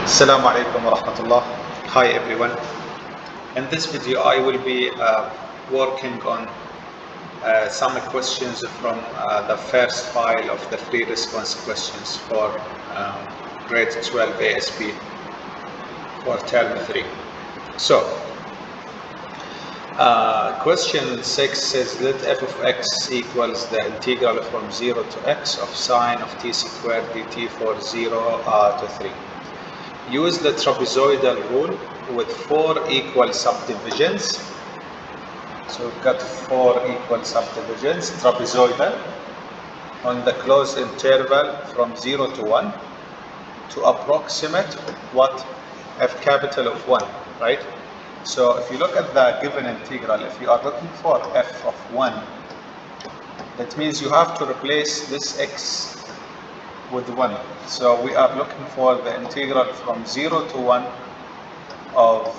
Assalamu alaikum wa rahmatullah. Hi everyone. In this video I will be working on some questions from the first file of the free response questions for grade 12 ASP for term 3. So question 6 says let f of x equals the integral from 0 to x of sine of t squared dt for 0 to 3. Use the trapezoidal rule with 4 equal subdivisions. So we've got 4 equal subdivisions, trapezoidal, on the closed interval from 0 to 1 to approximate what? F capital of 1, right? So if you look at the given integral, if you are looking for f of 1, that means you have to replace this x with 1. So we are looking for the integral from 0 to 1 of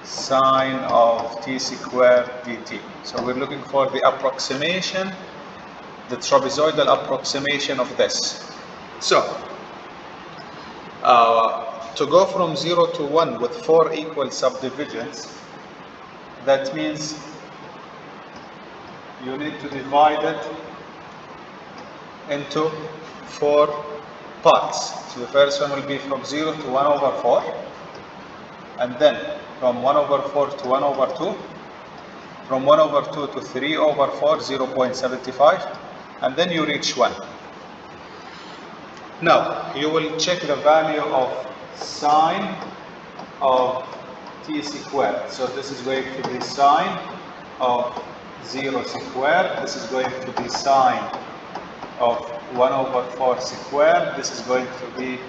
sine of t squared dt. So we're looking for the approximation, the trapezoidal approximation of this. So to go from 0 to 1 with 4 equal subdivisions, that means you need to divide it into 4 parts. So the first one will be from 0 to 1 over 4, and then from 1 over 4 to 1 over 2, from 1 over 2 to 3 over 4, 0.75, and then you reach 1. Now you will check the value of sine of t squared. So this is going to be sine of 0 squared, this is going to be sine of 1 over 4 squared, this is going to be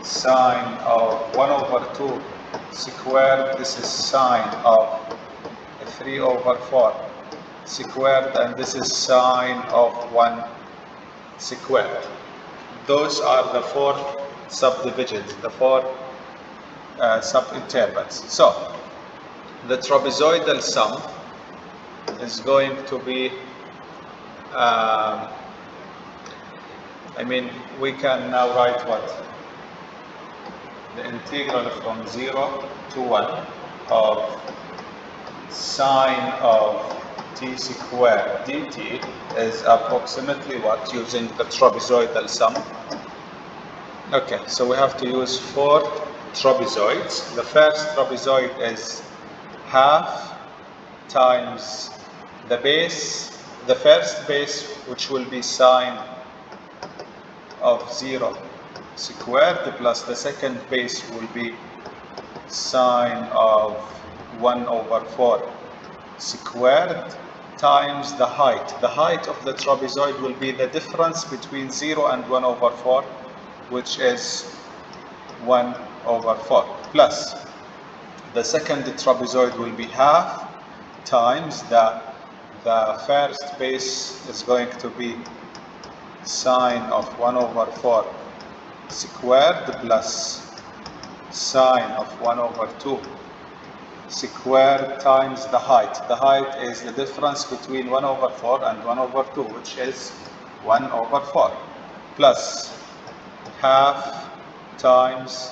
sine of 1 over 2 squared, this is sine of 3 over 4 squared, and this is sine of 1 squared. Those are the 4 subdivisions, the 4 subintervals. So the trapezoidal sum is going to be we can now write what? The integral from 0 to 1 of sine of t squared dt is approximately what, using the trapezoidal sum. Okay, so we have to use 4 trapezoids. The first trapezoid is half times the base, the first base, which will be sine of 0 squared, plus the second base will be sine of 1 over 4 squared times the height. The height of the trapezoid will be the difference between 0 and 1 over 4, which is 1 over 4, plus the second trapezoid will be half times the first base is going to be sine of 1 over 4 squared plus sine of 1 over 2 squared times the height. The height is the difference between 1 over 4 and 1 over 2, which is 1 over 4, plus half times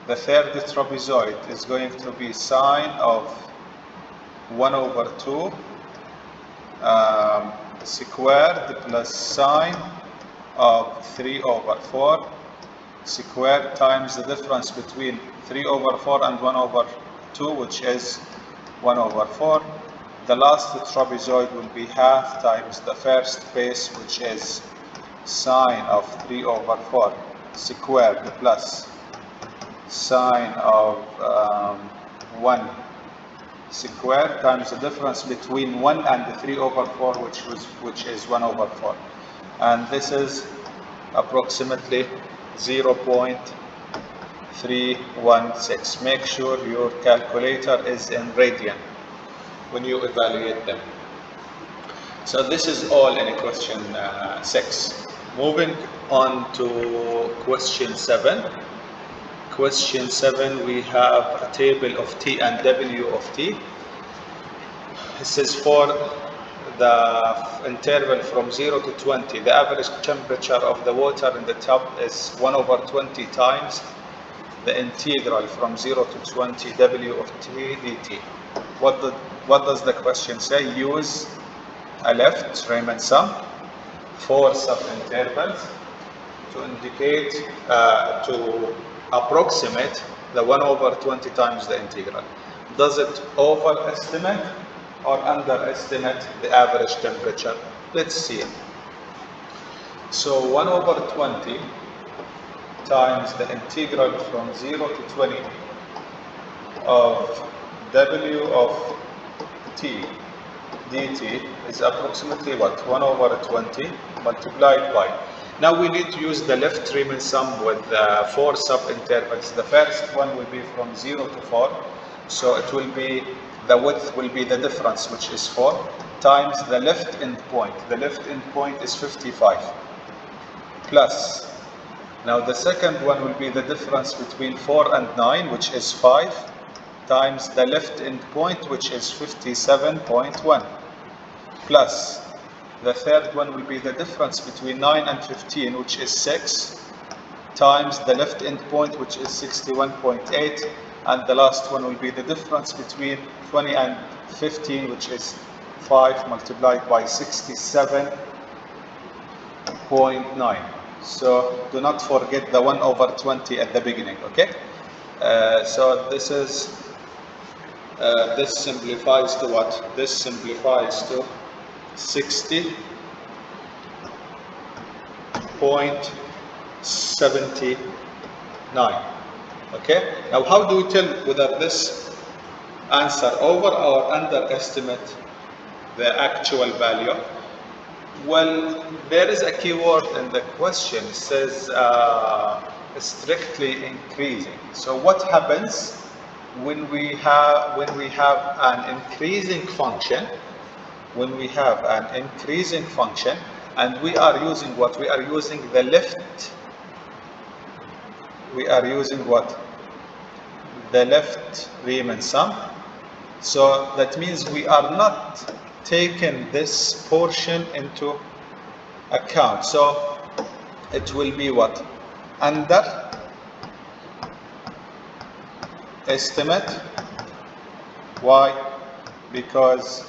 the third trapezoid is going to be sine of 1 over 2 squared plus sine of 3 over 4 squared times the difference between 3 over 4 and 1 over 2, which is 1 over 4. The last trapezoid will be half times the first base, which is sine of 3 over 4 squared plus sine of 1 squared times the difference between 1 and 3 over 4, which is 1 over 4. And this is approximately 0.316. Make sure your calculator is in radian when you evaluate them. So this is all in question 6. Moving on to question 7. Question 7, we have a table of T and W of T. This is for the interval from 0 to 20. The average temperature of the water in the tub is 1 over 20 times the integral from 0 to 20 W of t dt. What does the question say? Use a left Riemann sum, 4 subintervals to indicate, to approximate the 1 over 20 times the integral. Does it overestimate or underestimate the average temperature? Let's see. So 1 over 20 times the integral from 0 to 20 of W of t dt is approximately what? 1 over 20 multiplied by. Now we need to use the left Riemann sum with 4 subintervals. The first one will be from 0 to 4. So it will be, the width will be the difference, which is 4, times the left end point. The left end point is 55. Plus, now the second one will be the difference between 4 and 9, which is 5, times the left end point, which is 57.1. Plus, the third one will be the difference between 9 and 15, which is 6, times the left end point, which is 61.8. And the last one will be the difference between 20 and 15, which is 5 multiplied by 67.9. So do not forget the 1 over 20 at the beginning, okay? So this is, this simplifies to what? This simplifies to 60.79. Okay, now how do we tell whether this answer over or underestimate the actual value? Well, there is a keyword in the question. It says strictly increasing. So what happens when we have an increasing function? When we have an increasing function and we are using what? We are using the left. We are using what? The left Riemann sum. So that means we are not taking this portion into account. So it will be what? Underestimate. Why? Because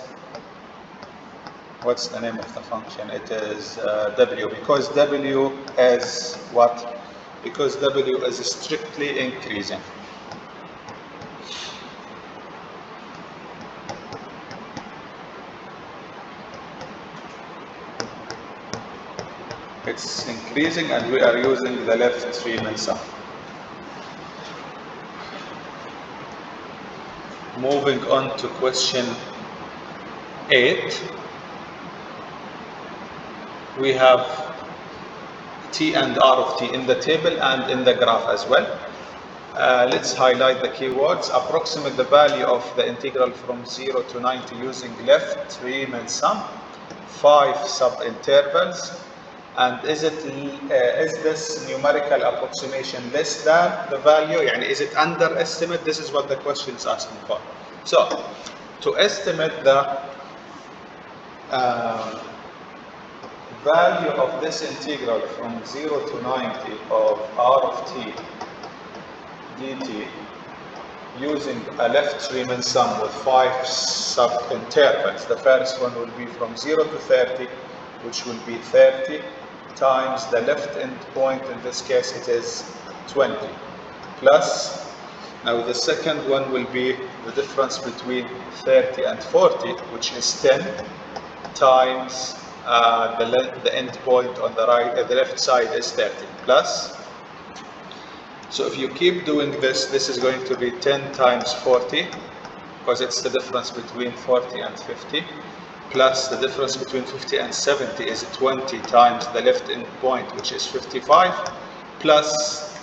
what's the name of the function? It is W. Because W is what? Because W is strictly increasing. It's increasing and we are using the left Riemann sum. Moving on to question 8. We have T and R of T in the table and in the graph as well. Let's highlight the keywords. Approximate the value of the integral from 0 to 90 using left Riemann sum, 5 subintervals. And is this numerical approximation less than the value? Yani is it underestimate? This is what the question is asking for. So to estimate the value of this integral from 0 to 90 of R of t dt using a left Riemann sum with 5 subintervals. The first one will be from 0 to 30, which will be 30 times the left end point. In this case it is 20, plus, now the second one will be the difference between 30 and 40, which is 10 times the end point on the right, the left side is 30, plus. So if you keep doing this, this is going to be 10 times 40, because it's the difference between 40 and 50, plus the difference between 50 and 70 is 20 times the left end point, which is 55, plus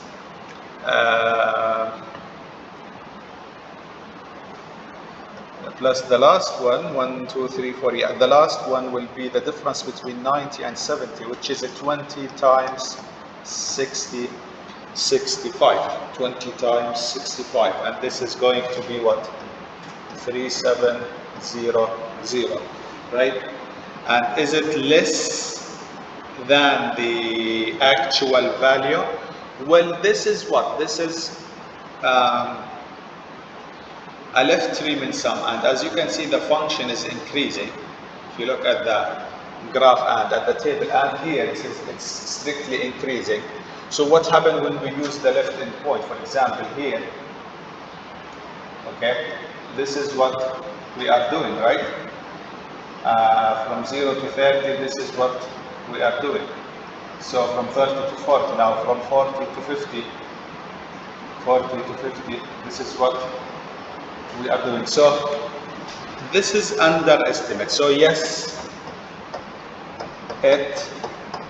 the last one, 1, 2, 3, 4, yeah, the last one will be the difference between 90 and 70, which is 20 times 60, 65, 20 times 65, and this is going to be what? 3700, right? And is it less than the actual value? Well, this is what? This is a left Riemann sum, and as you can see the function is increasing. If you look at the graph and at the table, and here it's strictly increasing. So what happened when we use the left endpoint? For example, here, okay, this is what we are doing, right? From 0 to 30, this is what we are doing. So from 30 to 40, now from 40 to 50, 40 to 50, this is what we are doing. So this is underestimate. So yes, it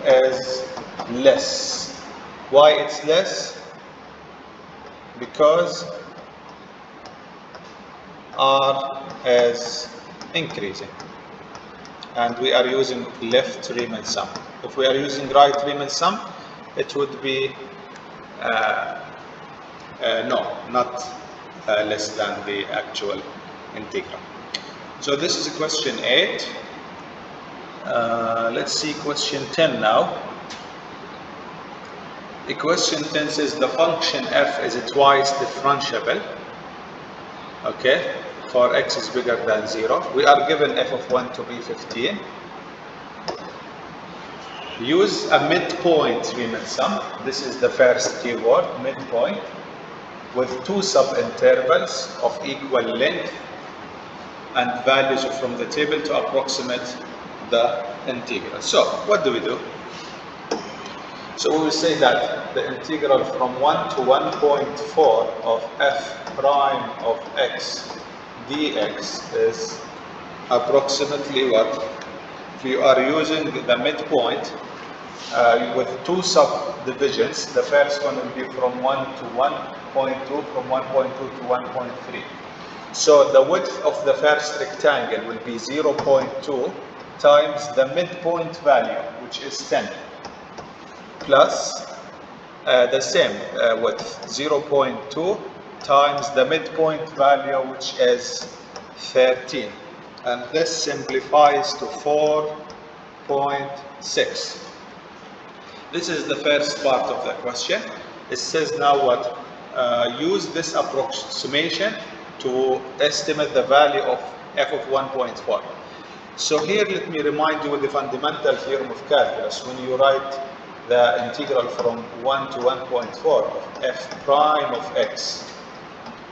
is less. Why it's less? Because R is increasing and we are using left Riemann sum. If we are using right Riemann sum, it would be no, not less than the actual integral. So this is question 8. Let's see question 10 now. The question 10 says the function f is twice differentiable, okay, for x is bigger than 0. We are given f of 1 to be 15. Use a midpoint Riemann sum. This is the first keyword, midpoint, with two subintervals of equal length and values from the table to approximate the integral. So what do? So we will say that the integral from 1 to 1.4 of f prime of x dx is approximately what? If you are using the midpoint with two subdivisions, the first one will be from 1 to 1.2, from 1.2 to 1.3. So the width of the first rectangle will be 0.2 times the midpoint value, which is 10, plus the same width, 0.2 times the midpoint value, which is 13. And this simplifies to 4.6. This is the first part of the question. It says now what? Use this approximation to estimate the value of f of 1.4. So here let me remind you with the fundamental theorem of calculus. When you write the integral from 1 to 1.4 of f prime of x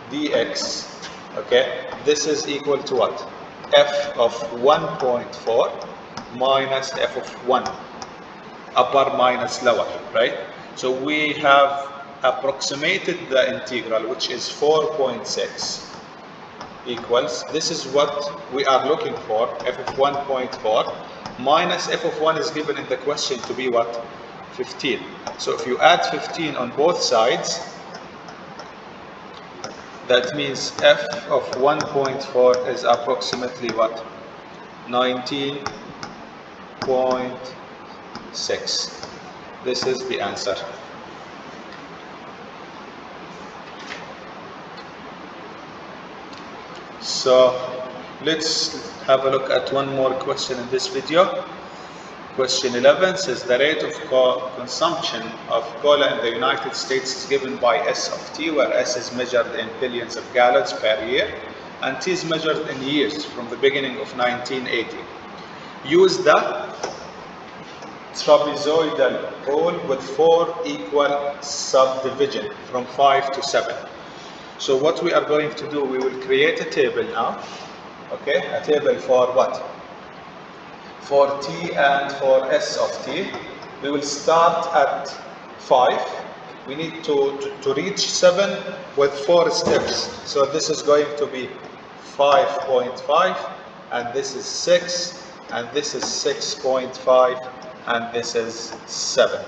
dx, okay, this is equal to what? F of 1.4 minus f of 1, upper minus lower, right? So we have approximated the integral, which is 4.6 equals, this is what we are looking for, f of 1.4 minus f of 1 is given in the question to be what? 15. So if you add 15 on both sides, that means f of 1.4 is approximately what? 19.6. This is the answer. So let's have a look at one more question in this video. Question 11 says the rate of consumption of cola in the United States is given by S of T, where S is measured in billions of gallons per year and T is measured in years from the beginning of 1980. Use the trapezoidal rule with 4 equal subdivisions from 5 to 7. So what we are going to do, we will create a table now, okay, a table for what? For T and for S of T. We will start at 5. We need to reach 7 with 4 steps. So this is going to be 5.5, and this is 6, and this is 6.5, and this is 7.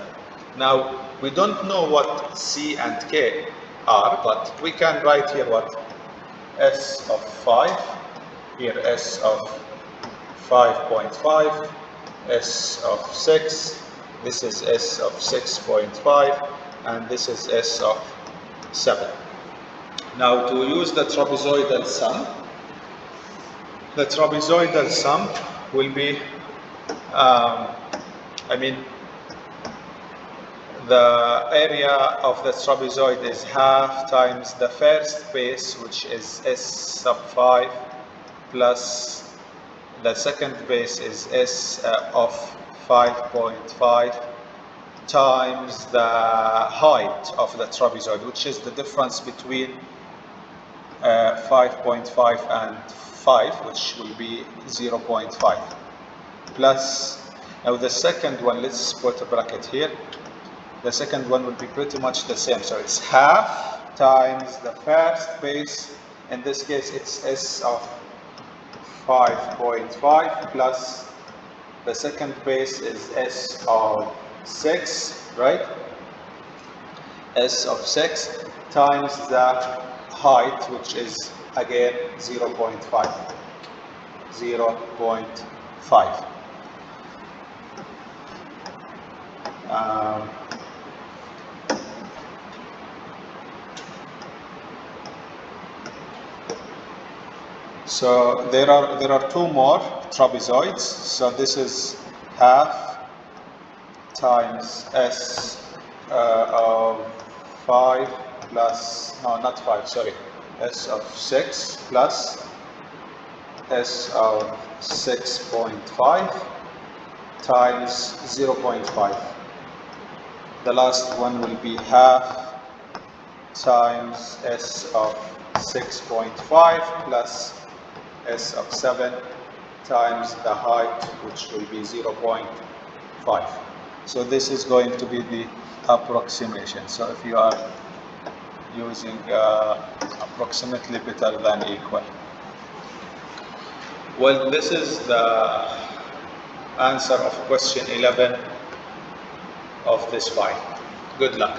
Now, we don't know what C and K are, but we can write here what? S of 5, here S of 5.5, S of 6, this is S of 6.5, and this is S of 7. Now to use the trapezoidal sum will be, the area of the trapezoid is half times the first base, which is S sub 5, plus the second base is S of 5.5 times the height of the trapezoid, which is the difference between 5.5 and 5, which will be 0.5, plus, now the second one, let's put a bracket here, the second one will be pretty much the same, so it's half times the first base, in this case it's S of 5.5 plus the second base is S of 6, right? S of 6 times the height, which is again 0.5. 0.5. So there are two more trapezoids. So this is half times S of 5 plus, no, not 5, sorry, S of 6 plus S of 6.5 times 0.5. The last one will be half times S of 6.5 plus S of 7 times the height, which will be 0.5. So this is going to be the approximation. So if you are using approximately better than equal. Well, this is the answer of question 11 of this file. Good luck.